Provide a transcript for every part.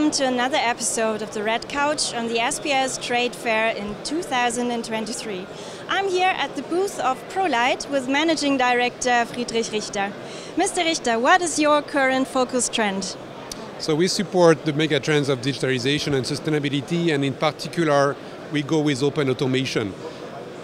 welcome to another episode of the Red Couch on the SPS Trade Fair in 2023. I'm here at the booth of ProLeiT with Managing Director Friedrich Richter. Mr. Richter, what is your current focus trend? So we support the mega trends of digitalization and sustainability, and in particular we go with open automation.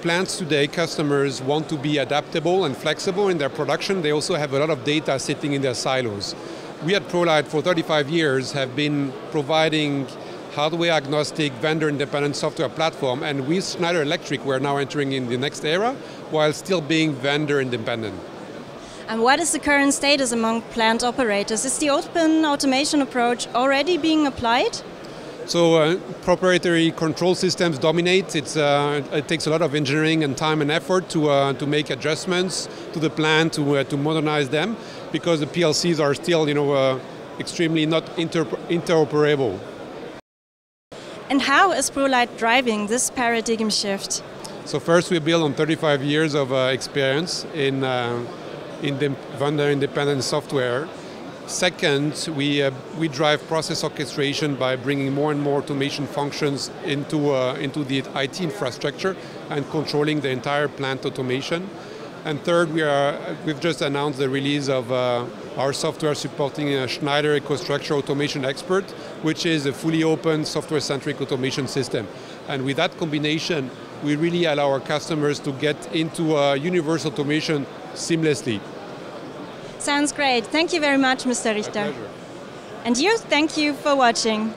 Plants today, customers want to be adaptable and flexible in their production. They also have a lot of data sitting in their silos. We at ProLeiT for 35 years have been providing hardware agnostic, vendor independent software platform, and with Schneider Electric we're now entering in the next era while still being vendor independent. And what is the current status among plant operators? Is the open automation approach already being applied? So proprietary control systems dominate. It takes a lot of engineering and time and effort to make adjustments to the plant, to modernize them, because the PLCs are still, extremely not interoperable. And how is ProLeiT driving this paradigm shift? So first, we build on 35 years of experience in the vendor-independent software. Second, we drive process orchestration by bringing more and more automation functions into the IT infrastructure and controlling the entire plant automation. And third, we've just announced the release of our software supporting a Schneider EcoStruxure Automation Expert, which is a fully open software-centric automation system. And with that combination, we really allow our customers to get into universal automation seamlessly. Sounds great. Thank you very much, Mr. Richter. My pleasure. And you, thank you for watching.